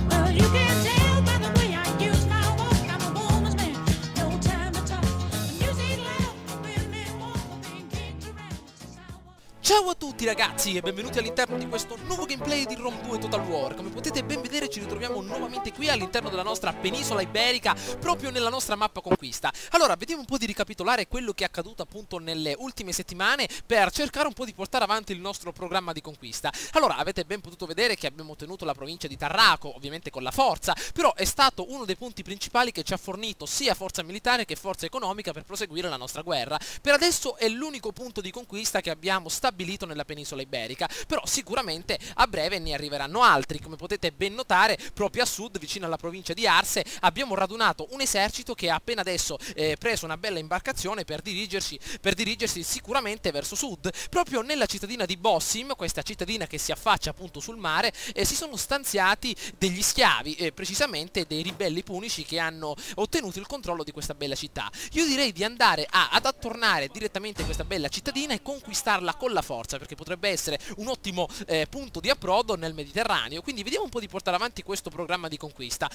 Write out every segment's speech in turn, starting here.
Well, you can tell by the way I use my walk, I'm a woman's man, no time to talk. The music loud, women walk, being kicked around. This is how I walk. Ciao a tutti ragazzi e benvenuti all'interno di questo nuovo gameplay di Rome 2 Total War. Come potete ben vedere ci ritroviamo nuovamente qui all'interno della nostra penisola iberica, proprio nella nostra mappa conquista. Allora, vediamo un po' di ricapitolare quello che è accaduto appunto nelle ultime settimane per cercare un po' di portare avanti il nostro programma di conquista. Allora, avete ben potuto vedere che abbiamo ottenuto la provincia di Tarraco, ovviamente con la forza, però è stato uno dei punti principali che ci ha fornito sia forza militare che forza economica per proseguire la nostra guerra. Per adesso è l'unico punto di conquista che abbiamo stabilito nella penisola iberica, però sicuramente a breve ne arriveranno altri. Come potete ben notare, proprio a sud, vicino alla provincia di Arse, abbiamo radunato un esercito che ha appena adesso preso una bella imbarcazione per dirigersi sicuramente verso sud. Proprio nella cittadina di Bossim, questa cittadina che si affaccia appunto sul mare, si sono stanziati degli schiavi, precisamente dei ribelli punici che hanno ottenuto il controllo di questa bella città. Io direi di andare ad attornare direttamente questa bella cittadina e conquistarla con la forza, perché potrebbe essere un ottimo punto di approdo nel Mediterraneo. Quindi vediamo un po' di portare avanti questo programma di conquista.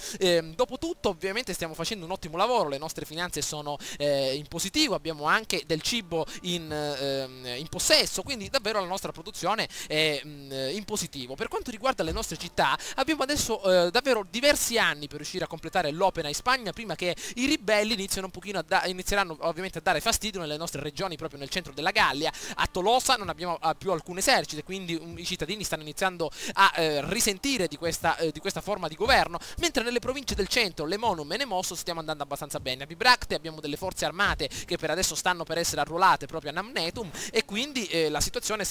Dopotutto ovviamente stiamo facendo un ottimo lavoro, le nostre finanze sono in positivo, abbiamo anche del cibo in possesso, quindi davvero la nostra produzione è in positivo. Per quanto riguarda le nostre città, abbiamo adesso davvero diversi anni per riuscire a completare l'opera in Spagna, prima che i ribelli inizieranno ovviamente a dare fastidio nelle nostre regioni, proprio nel centro della Gallia. A Tolosa non abbiamo più alcun esercito e quindi i cittadini stanno iniziando a risentire di questa forma di governo, mentre nelle province del centro, Lemonum e Nemosso, stiamo andando abbastanza bene. A Bibracte abbiamo delle forze armate che per adesso stanno per essere arruolate proprio a Namnetum e quindi la situazione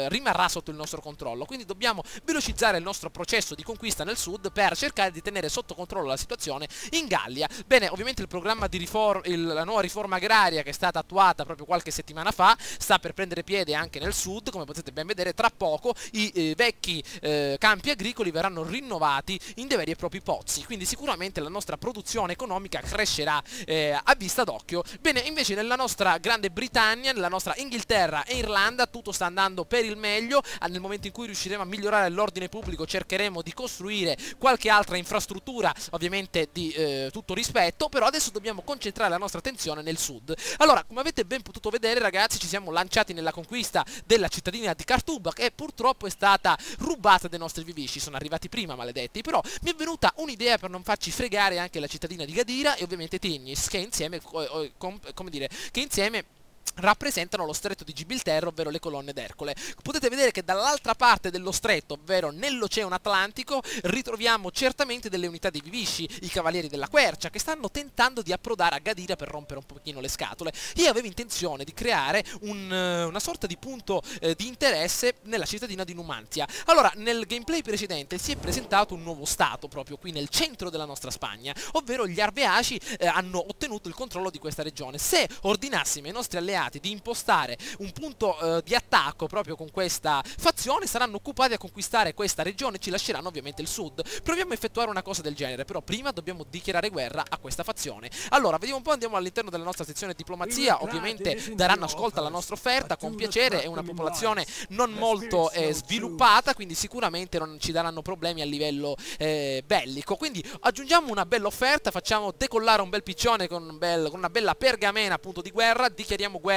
rimarrà sotto il nostro controllo. Quindi dobbiamo velocizzare il nostro processo di conquista nel sud per cercare di tenere sotto controllo la situazione in Gallia. Bene, ovviamente il programma di la nuova riforma agraria che è stata attuata proprio qualche settimana fa sta per prendere piede anche nel sud. Come potete ben vedere, tra poco i vecchi campi agricoli verranno rinnovati in dei veri e propri pozzi, quindi sicuramente la nostra produzione economica crescerà a vista d'occhio. Bene, invece nella nostra Grande Britannia, nella nostra Inghilterra e Irlanda tutto sta andando per il meglio. Nel momento in cui riusciremo a migliorare l'ordine pubblico cercheremo di costruire qualche altra infrastruttura, ovviamente di tutto rispetto, però adesso dobbiamo concentrare la nostra attenzione nel sud. Allora, come avete ben potuto vedere ragazzi, ci siamo lanciati nella conquista della cittadina di Khartoum, che purtroppo è stata rubata dai nostri vivisci. Sono arrivati prima, maledetti, però mi è venuta un'idea per non farci fregare anche la cittadina di Gadira e ovviamente Tignis, che insieme rappresentano lo stretto di Gibilterra, ovvero le colonne d'Ercole. Potete vedere che dall'altra parte dello stretto, ovvero nell'Oceano Atlantico, ritroviamo certamente delle unità di vivisci, i cavalieri della Quercia, che stanno tentando di approdare a Gadira per rompere un pochino le scatole. Io avevo intenzione di creare una sorta di punto di interesse nella cittadina di Numantia. Allora, nel gameplay precedente si è presentato un nuovo stato proprio qui nel centro della nostra Spagna, ovvero gli Arveaci hanno ottenuto il controllo di questa regione. Se ordinassimo ai nostri alleati di impostare un punto di attacco proprio con questa fazione, saranno occupati a conquistare questa regione e ci lasceranno ovviamente il sud. Proviamo a effettuare una cosa del genere, però prima dobbiamo dichiarare guerra a questa fazione. Allora, vediamo un po', andiamo all'interno della nostra sezione diplomazia. Ovviamente daranno ascolto alla nostra offerta con piacere, è una popolazione non molto sviluppata, quindi sicuramente non ci daranno problemi a livello bellico. Quindi aggiungiamo una bella offerta, facciamo decollare un bel piccione con una bella pergamena appunto di guerra, dichiariamo guerra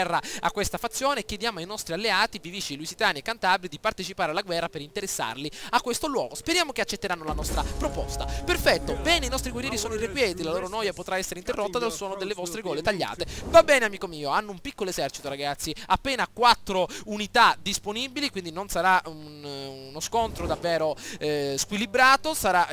a questa fazione e chiediamo ai nostri alleati vivisci, lusitani e cantabri di partecipare alla guerra per interessarli a questo luogo. Speriamo che accetteranno la nostra proposta. Perfetto, bene, i nostri guerrieri sono irrequieti, la loro noia potrà essere interrotta dal suono delle vostre gole tagliate. Va bene amico mio, hanno un piccolo esercito ragazzi, appena 4 unità disponibili, quindi non sarà uno scontro davvero squilibrato, sarà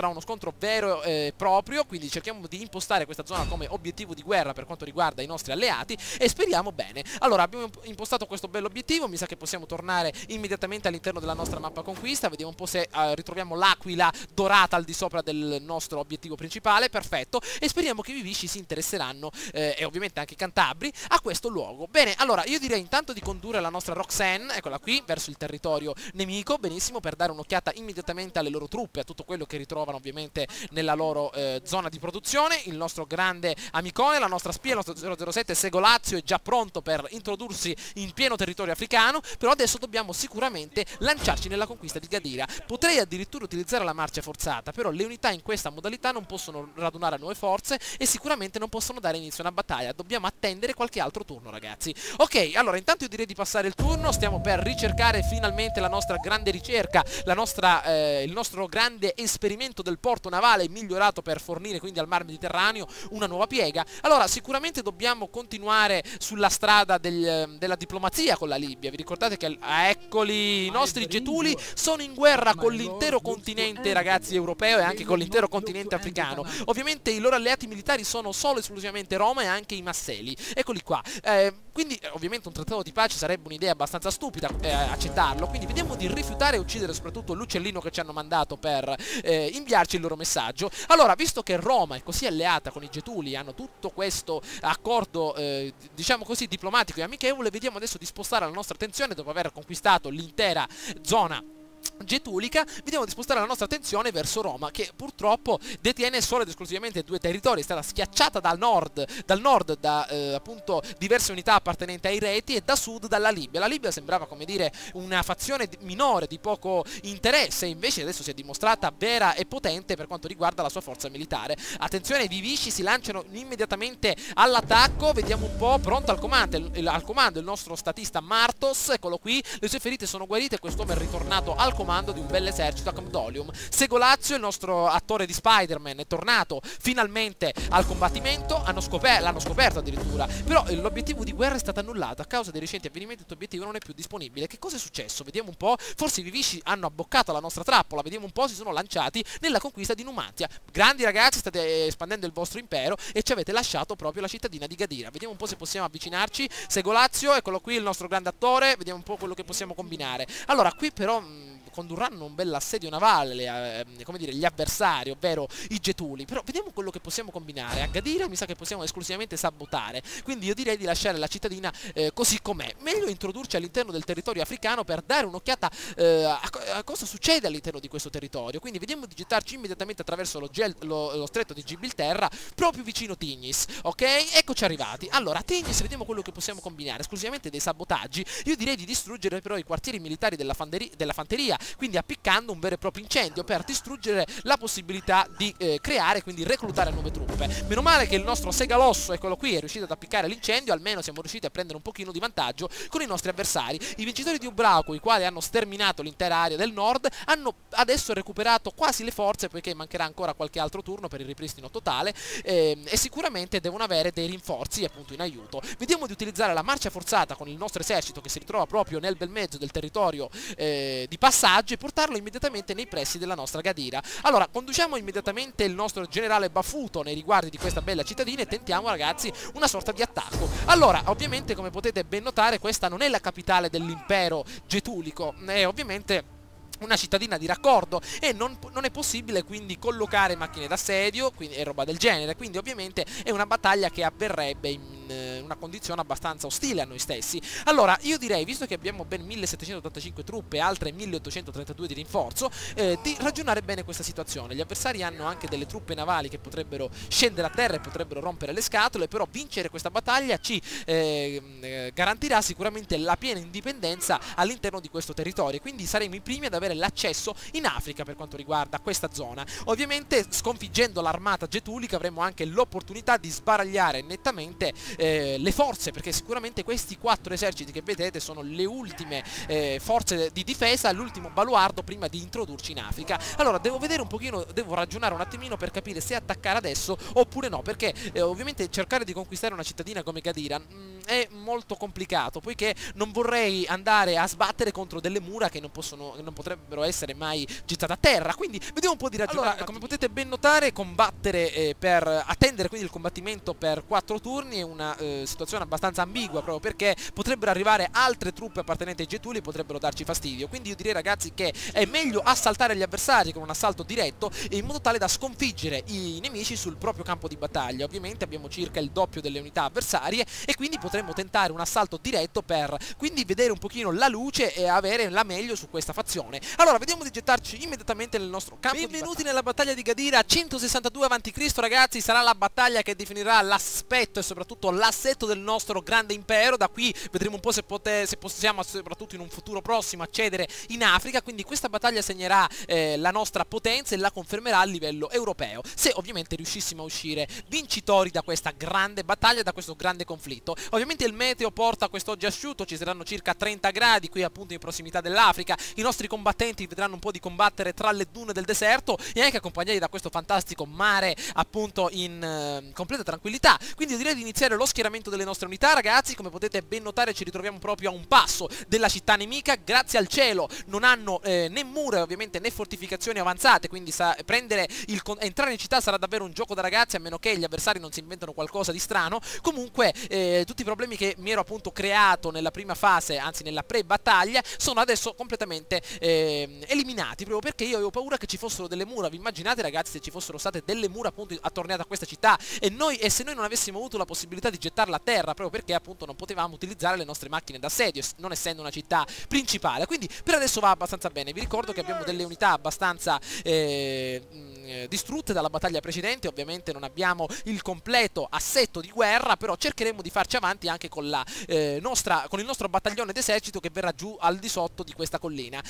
uno scontro vero e proprio, quindi cerchiamo di impostare questa zona come obiettivo di guerra per quanto riguarda i nostri alleati e speriamo bene. Allora, abbiamo impostato questo bello obiettivo, mi sa che possiamo tornare immediatamente all'interno della nostra mappa conquista, vediamo un po' se ritroviamo l'aquila dorata al di sopra del nostro obiettivo principale. Perfetto, e speriamo che i vivisci si interesseranno e ovviamente anche i cantabri a questo luogo. Bene, allora io direi intanto di condurre la nostra Roxanne, eccola qui, verso il territorio nemico, benissimo, per dare un'occhiata immediatamente alle loro truppe, a tutto quello che ritrovano ovviamente nella loro zona di produzione. Il nostro grande amicone, la nostra spia, il nostro 007 Segolazio è già già pronto per introdursi in pieno territorio africano, però adesso dobbiamo sicuramente lanciarci nella conquista di Gadira. Potrei addirittura utilizzare la marcia forzata, però le unità in questa modalità non possono radunare nuove forze e sicuramente non possono dare inizio a una battaglia. Dobbiamo attendere qualche altro turno, ragazzi. Ok, allora intanto io direi di passare il turno. Stiamo per ricercare finalmente la nostra grande ricerca, il nostro grande esperimento del porto navale migliorato per fornire quindi al Mar Mediterraneo una nuova piega. Allora sicuramente dobbiamo continuare sulla strada della diplomazia con la Libia. Vi ricordate che eccoli, i nostri getuli sono in guerra con l'intero continente, ragazzi, europeo e anche con l'intero continente africano. Ovviamente i loro alleati militari sono solo esclusivamente Roma e anche i Masseli. Eccoli qua. Quindi ovviamente un trattato di pace sarebbe un'idea abbastanza stupida accettarlo, quindi vediamo di rifiutare e uccidere soprattutto l'uccellino che ci hanno mandato per inviarci il loro messaggio. Allora, visto che Roma è così alleata con i Getuli, hanno tutto questo accordo diciamo così diplomatico e amichevole, vediamo adesso di spostare la nostra attenzione dopo aver conquistato l'intera zona getulica. Vediamo di spostare la nostra attenzione verso Roma, che purtroppo detiene solo ed esclusivamente due territori. È stata schiacciata dal nord da appunto diverse unità appartenenti ai reti e da sud dalla Libia. La Libia sembrava, come dire, una fazione minore di poco interesse, invece adesso si è dimostrata vera e potente per quanto riguarda la sua forza militare. Attenzione, i Vivici si lanciano immediatamente all'attacco. Vediamo un po', pronto al comando il nostro statista Martos. Eccolo qui, le sue ferite sono guarite e quest'uomo è ritornato al comando di un bel esercito a Camdolium. Segolazio, il nostro attore di Spider-Man, è tornato finalmente al combattimento. L'hanno scoperto addirittura, però l'obiettivo di guerra è stato annullato a causa dei recenti avvenimenti. Questo obiettivo non è più disponibile. Che cosa è successo? Vediamo un po'. Forse i Vivici hanno abboccato la nostra trappola. Vediamo un po', si sono lanciati nella conquista di Numantia. Grandi ragazzi, state espandendo il vostro impero e ci avete lasciato proprio la cittadina di Gadira. Vediamo un po' se possiamo avvicinarci. Segolazio, eccolo qui il nostro grande attore. Vediamo un po' quello che possiamo combinare. Allora, qui però condurranno un bel assedio navale, come dire, gli avversari, ovvero i Getuli. Però vediamo quello che possiamo combinare. A Gadira mi sa che possiamo esclusivamente sabotare, quindi io direi di lasciare la cittadina così com'è. Meglio introdurci all'interno del territorio africano per dare un'occhiata a cosa succede all'interno di questo territorio. Quindi vediamo di gettarci immediatamente attraverso lo stretto di Gibilterra, proprio vicino Tignis. Ok, eccoci arrivati. Allora, a Tignis vediamo quello che possiamo combinare, esclusivamente dei sabotaggi. Io direi di distruggere però i quartieri militari della fanteria, quindi appiccando un vero e proprio incendio per distruggere la possibilità di creare, quindi reclutare nuove truppe. Meno male che il nostro Segalosso, eccolo qui, è riuscito ad appiccare l'incendio. Almeno siamo riusciti a prendere un pochino di vantaggio con i nostri avversari. I vincitori di Ubrauco, i quali hanno sterminato l'intera area del nord, hanno adesso recuperato quasi le forze, poiché mancherà ancora qualche altro turno per il ripristino totale, e sicuramente devono avere dei rinforzi appunto in aiuto. Vediamo di utilizzare la marcia forzata con il nostro esercito che si ritrova proprio nel bel mezzo del territorio di passaggio e portarlo immediatamente nei pressi della nostra Gadira. Allora, conduciamo immediatamente il nostro generale Bafuto nei riguardi di questa bella cittadina e tentiamo, ragazzi, una sorta di attacco. Allora, ovviamente, come potete ben notare, questa non è la capitale dell'impero getulico, è ovviamente una cittadina di raccordo e non è possibile quindi collocare macchine d'assedio e roba del genere, quindi ovviamente è una battaglia che avverrebbe in una condizione abbastanza ostile a noi stessi. Allora io direi, visto che abbiamo ben 1785 truppe e altre 1832 di rinforzo, di ragionare bene questa situazione. Gli avversari hanno anche delle truppe navali che potrebbero scendere a terra e potrebbero rompere le scatole, però vincere questa battaglia ci garantirà sicuramente la piena indipendenza all'interno di questo territorio, quindi saremo i primi ad avere l'accesso in Africa per quanto riguarda questa zona. Ovviamente sconfiggendo l'armata getulica avremo anche l'opportunità di sbaragliare nettamente le forze, perché sicuramente questi 4 eserciti che vedete sono le ultime forze di difesa, l'ultimo baluardo prima di introdurci in Africa. Allora devo vedere un pochino, devo ragionare un attimino per capire se attaccare adesso oppure no, perché ovviamente cercare di conquistare una cittadina come Gadira è molto complicato, poiché non vorrei andare a sbattere contro delle mura che non potrebbero essere mai gettate a terra, quindi vediamo un po' di ragionare. Allora, come potete ben notare, combattere per attendere quindi il combattimento per 4 turni è una situazione abbastanza ambigua, proprio perché potrebbero arrivare altre truppe appartenenti ai Getuli e potrebbero darci fastidio. Quindi io direi, ragazzi, che è meglio assaltare gli avversari con un assalto diretto in modo tale da sconfiggere i nemici sul proprio campo di battaglia. Ovviamente abbiamo circa il doppio delle unità avversarie e quindi potremmo tentare un assalto diretto per quindi vedere un pochino la luce e avere la meglio su questa fazione. Allora vediamo di gettarci immediatamente nel nostro campo. Benvenuti nella battaglia di Gadira 162 a.C. ragazzi, sarà la battaglia che definirà l'aspetto e soprattutto l'assetto del nostro grande impero. Da qui vedremo un po' se possiamo, soprattutto in un futuro prossimo, accedere in Africa. Quindi questa battaglia segnerà la nostra potenza e la confermerà a livello europeo, se ovviamente riuscissimo a uscire vincitori da questa grande battaglia, da questo grande conflitto. Ovviamente il meteo porta quest'oggi asciutto, ci saranno circa 30 gradi qui appunto in prossimità dell'Africa. I nostri combattenti vedranno un po' di combattere tra le dune del deserto e anche accompagnati da questo fantastico mare appunto in completa tranquillità. Quindi direi di iniziare lo schieramento delle nostre unità, ragazzi. Come potete ben notare ci ritroviamo proprio a un passo della città nemica. Grazie al cielo non hanno né mura ovviamente né fortificazioni avanzate, quindi entrare in città sarà davvero un gioco da ragazzi, a meno che gli avversari non si inventano qualcosa di strano. Comunque tutti i problemi che mi ero appunto creato nella prima fase, anzi nella pre-battaglia, sono adesso completamente eliminati, proprio perché io avevo paura che ci fossero delle mura. Vi immaginate, ragazzi, se ci fossero state delle mura appunto attorniate a questa città e se noi non avessimo avuto la possibilità di gettarla a terra, proprio perché appunto non potevamo utilizzare le nostre macchine d'assedio, non essendo una città principale. Quindi per adesso va abbastanza bene. Vi ricordo che abbiamo delle unità abbastanza distrutte dalla battaglia precedente. Ovviamente non abbiamo il completo assetto di guerra, però cercheremo di farci avanti anche con il nostro battaglione d'esercito che verrà giù al di sotto di questa collina.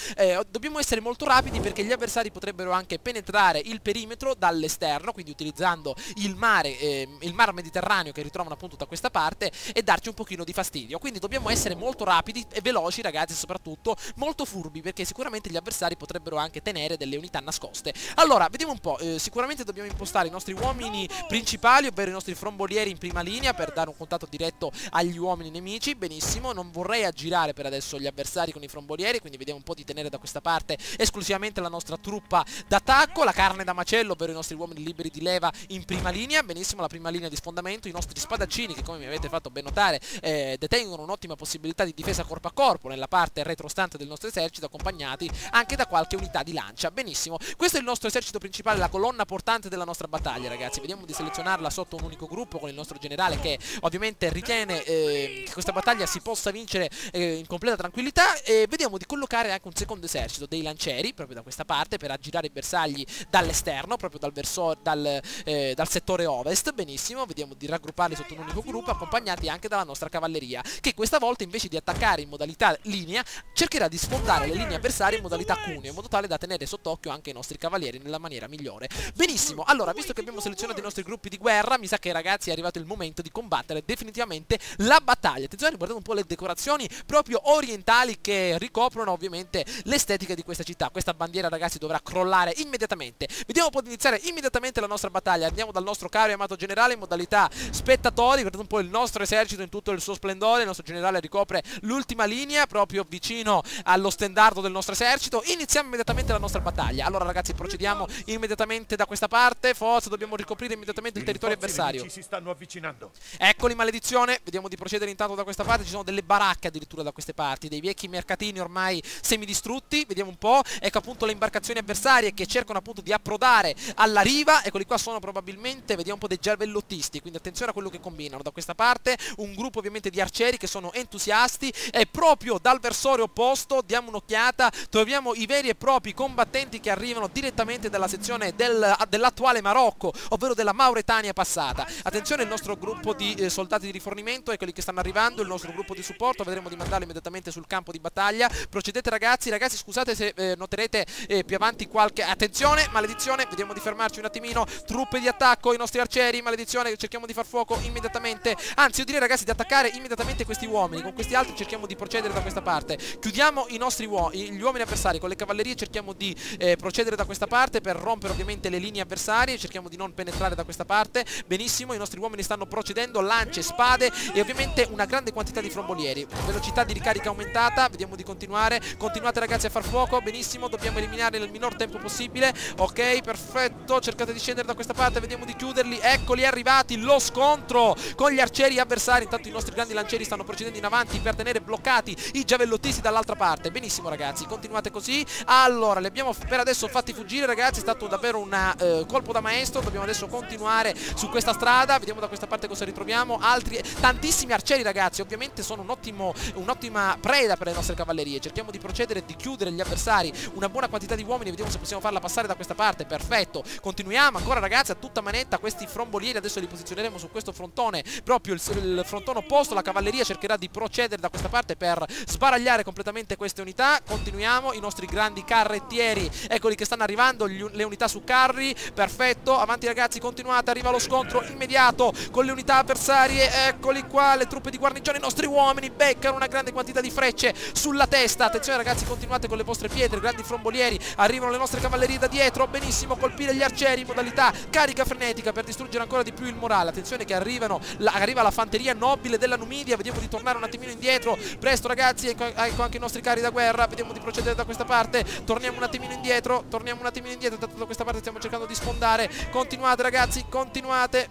Dobbiamo essere molto rapidi perché gli avversari potrebbero anche penetrare il perimetro dall'esterno, quindi utilizzando il mar Mediterraneo che ritrovano appunto da questa parte, e darci un pochino di fastidio. Quindi dobbiamo essere molto rapidi e veloci, ragazzi, e soprattutto molto furbi, perché sicuramente gli avversari potrebbero anche tenere delle unità nascoste. Allora, vediamo un po'. Sicuramente dobbiamo impostare i nostri uomini principali, ovvero i nostri frombolieri in prima linea, per dare un contatto diretto agli uomini nemici. Benissimo, non vorrei aggirare per adesso gli avversari con i frombolieri, quindi vediamo un po' di tenere da questa parte esclusivamente la nostra truppa d'attacco, la carne da macello, ovvero i nostri uomini liberi di leva in prima linea. Benissimo, la prima linea di sfondamento, i nostri spadaccini che, come mi avete fatto ben notare, detengono un'ottima possibilità di difesa corpo a corpo nella parte retrostante del nostro esercito, accompagnati anche da qualche unità di lancia. Benissimo, questo è il nostro esercito principale, la colonna portante della nostra battaglia, ragazzi. Vediamo di selezionarla sotto un unico gruppo con il nostro generale, che ovviamente ritiene che questa battaglia si possa vincere in completa tranquillità. E vediamo di collocare anche un secondo esercito, dei lancieri, proprio da questa parte, per aggirare i bersagli dall'esterno, proprio dal settore ovest. Benissimo, vediamo di raggrupparli sotto un unico gruppo, accompagnati anche dalla nostra cavalleria, che questa volta invece di attaccare in modalità linea cercherà di sfondare le linee avversarie in modalità cuneo, in modo tale da tenere sott'occhio anche i nostri cavalieri nella maniera migliore. Benissimo, allora, visto che abbiamo selezionato i nostri gruppi di guerra, mi sa che, ragazzi, è arrivato il momento di combattere definitivamente la battaglia. Attenzione, guardate un po' le decorazioni proprio orientali che ricoprono ovviamente l'estetica di questa città. Questa bandiera, ragazzi, dovrà crollare immediatamente. Vediamo un po' di iniziare immediatamente la nostra battaglia. Andiamo dal nostro caro e amato generale in modalità spettatori. Guardate un po' il nostro esercito in tutto il suo splendore. Il nostro generale ricopre l'ultima linea, proprio vicino allo stendardo del nostro esercito. Iniziamo immediatamente la nostra battaglia. Allora, ragazzi, procediamo immediatamente da questa parte. Forza, dobbiamo ricoprire immediatamente il territorio avversario. Si stanno avvicinando. Eccoli, maledizione. Vediamo di procedere intanto da questa parte. Ci sono delle baracche addirittura da queste parti, dei vecchi mercatini ormai semidistrutti. Vediamo un po'. Ecco appunto le imbarcazioni avversarie che cercano appunto di approdare alla riva. Eccoli qua, sono probabilmente, vediamo un po', dei giavellottisti. Quindi attenzione a quello che combinano da questa parte. Un gruppo ovviamente di arcieri che sono entusiasti, e proprio dal versore opposto, diamo un'occhiata, troviamo i veri e propri combattenti che arrivano direttamente dalla sezione dell'attuale Marocco, ovvero della Mauretania passata. Attenzione, il nostro gruppo di soldati di rifornimento è quelli che stanno arrivando, il nostro gruppo di supporto, vedremo di mandarlo immediatamente sul campo di battaglia. Procedete, ragazzi, scusate se noterete più avanti qualche... Attenzione, maledizione, vediamo di fermarci un attimino. Truppe di attacco, i nostri arcieri, maledizione, cerchiamo di far fuoco immediatamente. Anzi, io direi, ragazzi, di attaccare immediatamente questi uomini. Con questi altri cerchiamo di procedere da questa parte. Chiudiamo i nostri gli uomini avversari con le cavallerie, cerchiamo di procedere da questa parte per rompere ovviamente le linee avversarie. Cerchiamo di non penetrare da questa parte. Benissimo, i nostri uomini stanno procedendo, lance, spade e ovviamente una grande quantità di frombolieri. Velocità di ricarica aumentata, vediamo di continuare. Continuate, ragazzi, a far fuoco. Benissimo, dobbiamo eliminarli nel minor tempo possibile. Ok, perfetto, cercate di scendere da questa parte, vediamo di chiuderli. Eccoli arrivati, lo scontro con gli arcieri avversari. Intanto i nostri grandi lancieri stanno procedendo in avanti per tenere bloccati i giavellottisti dall'altra parte. Benissimo, ragazzi, continuate così. Allora, li abbiamo per adesso fatti fuggire, ragazzi, è stato davvero davvero un colpo da maestro. Dobbiamo adesso continuare su questa strada. Vediamo da questa parte cosa ritroviamo. Altri tantissimi arcieri, ragazzi. Ovviamente sono un'ottima preda per le nostre cavallerie. Cerchiamo di procedere e di chiudere gli avversari. Una buona quantità di uomini. Vediamo se possiamo farla passare da questa parte. Perfetto. Continuiamo ancora, ragazzi, a tutta manetta. Questi frombolieri adesso li posizioneremo su questo frontone, proprio il frontone opposto. La cavalleria cercherà di procedere da questa parte per sbaragliare completamente queste unità. Continuiamo. I nostri grandi carrettieri, eccoli che stanno arrivando, le unità su carri. Perfetto. Avanti, ragazzi, continuate. Arriva lo scontro immediato con le unità avversarie. Eccoli qua, le truppe di guarnigione. I nostri uomini beccano una grande quantità di frecce sulla testa. Attenzione, ragazzi, continuate con le vostre pietre, grandi frombolieri. Arrivano le nostre cavallerie da dietro. Benissimo, colpire gli arcieri in modalità carica frenetica per distruggere ancora di più il morale. Attenzione che arriva la fanteria nobile della Numidia. Vediamo di tornare un attimino indietro. Presto, ragazzi, ecco anche i nostri carri da guerra. Vediamo di procedere da questa parte. Torniamo un attimino indietro. Intanto da questa parte stiamo cercando di sfondare. Continuate, ragazzi, continuate.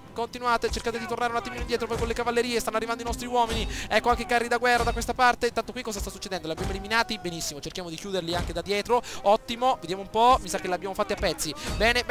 Cercate di tornare un attimino indietro. Poi con le cavallerie stanno arrivando i nostri uomini. Ecco anche i carri da guerra da questa parte. Intanto qui cosa sta succedendo? Li abbiamo eliminati? Benissimo. Cerchiamo di chiuderli anche da dietro. Ottimo. Vediamo un po'. Mi sa che li abbiamo fatti a pezzi. Bene.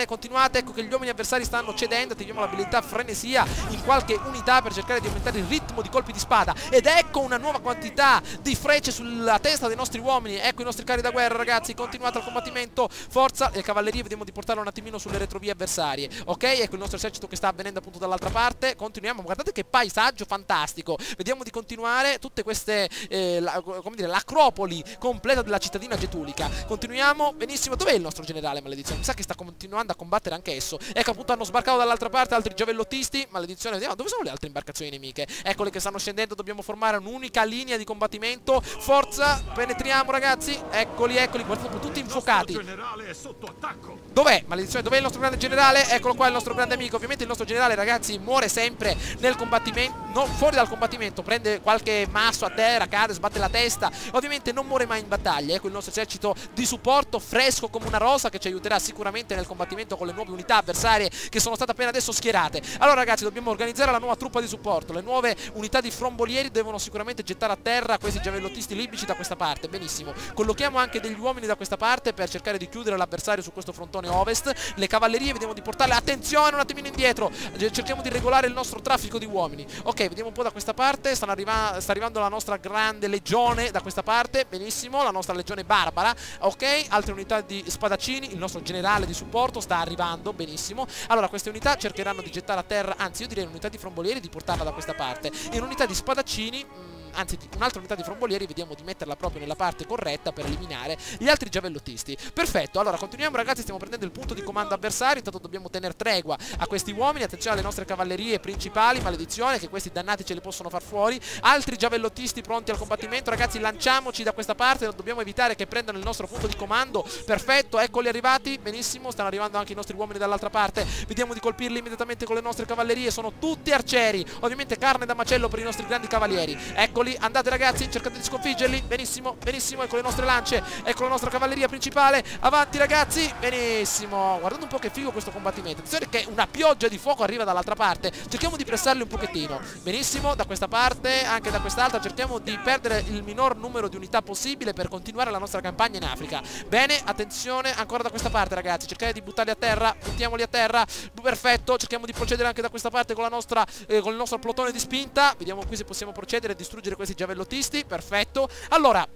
Continuate. Ecco che gli uomini avversari stanno cedendo. Attiviamo l'abilità frenesia in qualche unità per cercare di aumentare il ritmo di colpi di spada. Ed ecco una nuova quantità di frecce sulla testa dei nostri uomini. Ecco i nostri carri da guerra, ragazzi. Continuate al combattimento. Forza. Le cavallerie vediamo di portarle un attimino sulle retrovie avversarie. Ok, ecco il nostro esercito che sta avvenendo appunto dall'altra parte. Continuiamo. Guardate che paesaggio fantastico. Vediamo di continuare tutte queste come dire, l'acropoli completa della cittadina getulica. Continuiamo. Benissimo. Dov'è il nostro generale, maledizione? Mi sa che sta continuando a combattere anche esso. Ecco appunto hanno sbarcato dall'altra parte altri giavellottisti. Maledizione. Vediamo dove sono le altre imbarcazioni nemiche. Eccole che stanno scendendo. Dobbiamo formare un'unica linea di combattimento. Forza. Penetriamo, ragazzi. Eccoli. Guardate, tutti infuocati. Il generale è sotto attacco. Dov'è? Maledizione, dov'è il nostro grande generale? Eccolo qua, il nostro grande amico. Ovviamente il nostro generale, ragazzi, muore sempre nel combattimento, no, fuori dal combattimento. Prende qualche masso a terra, cade, sbatte la testa. Ovviamente non muore mai in battaglia. Ecco il nostro esercito di supporto, fresco come una rosa, che ci aiuterà sicuramente nel combattimento con le nuove unità avversarie che sono state appena adesso schierate. Allora, ragazzi, dobbiamo organizzare la nuova truppa di supporto. Le nuove unità di frombolieri devono sicuramente gettare a terra questi giavellottisti libici da questa parte. Benissimo. Collochiamo anche degli uomini da questa parte per cercare di chiudere l'avversario su questo frontone ovest. Le cavallerie vediamo di portarle, attenzione, un attimino indietro. Cerchiamo di regolare il nostro traffico di uomini. Ok, vediamo un po' da questa parte. Sta arrivando la nostra grande legione da questa parte. Benissimo, la nostra legione barbara. Ok, altre unità di spadaccini. Il nostro generale di supporto sta arrivando. Benissimo. Allora queste unità cercheranno di gettare a terra, anzi io direi un'unità di frombolieri di portarla da questa parte, e un'unità di spadaccini, anzi un'altra unità di frombolieri vediamo di metterla proprio nella parte corretta per eliminare gli altri giavellottisti. Perfetto, allora continuiamo, ragazzi, stiamo prendendo il punto di comando avversario. Intanto dobbiamo tenere tregua a questi uomini. Attenzione alle nostre cavallerie principali, maledizione, che questi dannati ce li possono far fuori. Altri giavellottisti pronti al combattimento, ragazzi, lanciamoci da questa parte. Dobbiamo evitare che prendano il nostro punto di comando. Perfetto, eccoli arrivati. Benissimo, stanno arrivando anche i nostri uomini dall'altra parte. Vediamo di colpirli immediatamente con le nostre cavallerie. Sono tutti arcieri, ovviamente carne da macello per i nostri grandi cavalieri. Eccoli, andate, ragazzi, cercate di sconfiggerli. Benissimo, ecco le nostre lance, ecco la nostra cavalleria principale. Avanti, ragazzi. Benissimo, guardate un po' che figo questo combattimento. Attenzione che una pioggia di fuoco arriva dall'altra parte. Cerchiamo di pressarli un pochettino. Benissimo, da questa parte, anche da quest'altra. Cerchiamo di perdere il minor numero di unità possibile per continuare la nostra campagna in Africa. Bene, attenzione ancora da questa parte, ragazzi. Cercate di buttarli a terra, buttiamoli a terra. Perfetto, cerchiamo di procedere anche da questa parte con con il nostro plotone di spinta. Vediamo qui se possiamo procedere e distruggere questi giavellottisti. Perfetto. Allora,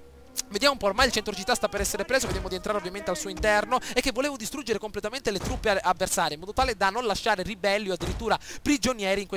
vediamo un po', ormai il centro città sta per essere preso. Vediamo di entrare ovviamente al suo interno. E che volevo distruggere completamente le truppe avversarie, in modo tale da non lasciare ribelli o addirittura prigionieri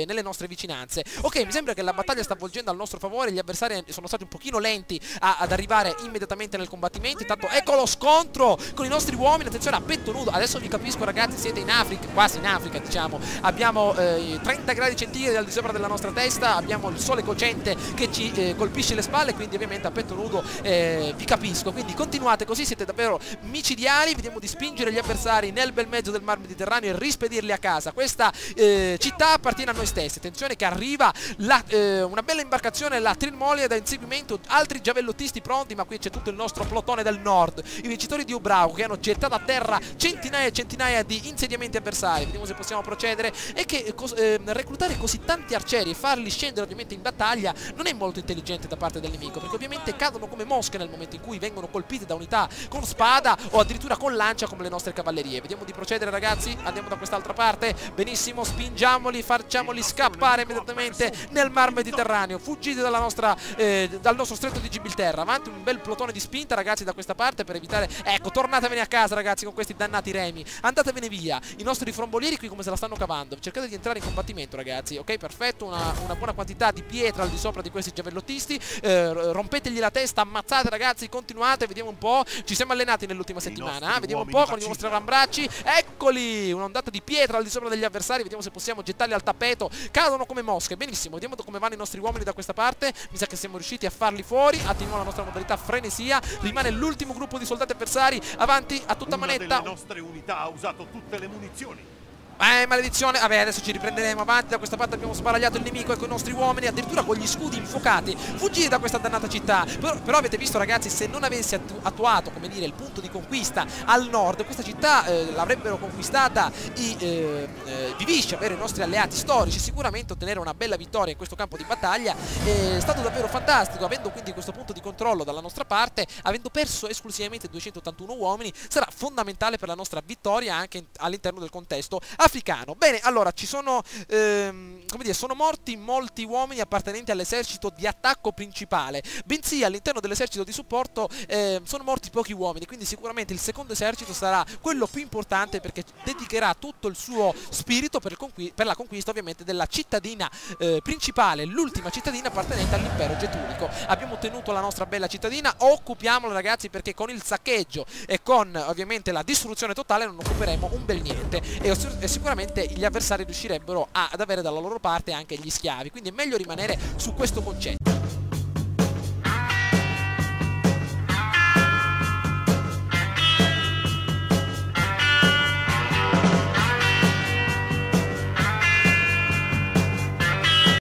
nelle nostre vicinanze. Ok, mi sembra che la battaglia sta volgendo al nostro favore. Gli avversari sono stati un pochino lenti ad arrivare immediatamente nel combattimento. Intanto ecco lo scontro con i nostri uomini. Attenzione, a petto nudo. Adesso vi capisco, ragazzi, siete in Africa, quasi in Africa, diciamo. Abbiamo 30 gradi centigradi al di sopra della nostra testa. Abbiamo il sole cocente che ci colpisce le spalle. Quindi ovviamente a petto nudo vi capisco. Quindi continuate così, siete davvero micidiali. Vediamo di spingere gli avversari nel bel mezzo del mar Mediterraneo e rispedirli a casa. Questa città appartiene a noi stessi. Attenzione che arriva una bella imbarcazione, la Trilmolia, da inseguimento. Altri giavellottisti pronti, ma qui c'è tutto il nostro plotone del nord, i vincitori di Ubrau, che hanno gettato a terra centinaia e centinaia di insediamenti avversari. Vediamo se possiamo procedere. E che reclutare così tanti arcieri e farli scendere ovviamente in battaglia non è molto intelligente da parte del nemico, perché ovviamente cadono come come mosche nel momento in cui vengono colpite da unità con spada o addirittura con lancia come le nostre cavallerie. Vediamo di procedere, ragazzi, andiamo da quest'altra parte. Benissimo, spingiamoli, facciamoli scappare immediatamente nel mar Mediterraneo, fuggite dal nostro stretto di Gibilterra. Avanti un bel plotone di spinta, ragazzi, da questa parte per evitare, ecco, tornatevene a casa, ragazzi, con questi dannati remi, andatevene via. I nostri frombolieri qui come se la stanno cavando, cercate di entrare in combattimento, ragazzi, ok, perfetto, una buona quantità di pietra al di sopra di questi giavellottisti, rompetegli la testa, ammazzate, ragazzi, continuate, vediamo un po', ci siamo allenati nell'ultima settimana, vediamo un po' con i nostri avambracci, eccoli, un'ondata di pietra al di sopra degli avversari, vediamo se possiamo gettarli al tappeto, cadono come mosche, benissimo, vediamo come vanno i nostri uomini da questa parte, mi sa che siamo riusciti a farli fuori, attiviamo la nostra modalità frenesia, rimane l'ultimo gruppo di soldati avversari, avanti a tutta manetta. Le nostre unità ha usato tutte le munizioni. Maledizione, vabbè, adesso ci riprenderemo avanti. Da questa parte abbiamo sbaragliato il nemico e con i nostri uomini, addirittura con gli scudi infuocati, fuggire da questa dannata città. Però avete visto, ragazzi, se non avessi attuato, come dire, il punto di conquista al nord, questa città l'avrebbero conquistata i Vivisci, ovvero i nostri alleati storici. Sicuramente ottenere una bella vittoria in questo campo di battaglia è stato davvero fantastico, avendo quindi questo punto di controllo dalla nostra parte, avendo perso esclusivamente 281 uomini, sarà fondamentale per la nostra vittoria anche all'interno del contesto africano. Bene, allora ci sono come dire, sono morti molti uomini appartenenti all'esercito di attacco principale, bensì all'interno dell'esercito di supporto sono morti pochi uomini, quindi sicuramente il secondo esercito sarà quello più importante perché dedicherà tutto il suo spirito per la conquista ovviamente della cittadina principale, l'ultima cittadina appartenente all'impero getunico. Abbiamo ottenuto la nostra bella cittadina, occupiamola, ragazzi, perché con il saccheggio e con ovviamente la distruzione totale non occuperemo un bel niente e sicuramente gli avversari riuscirebbero ad avere dalla loro parte anche gli schiavi, quindi è meglio rimanere su questo concetto.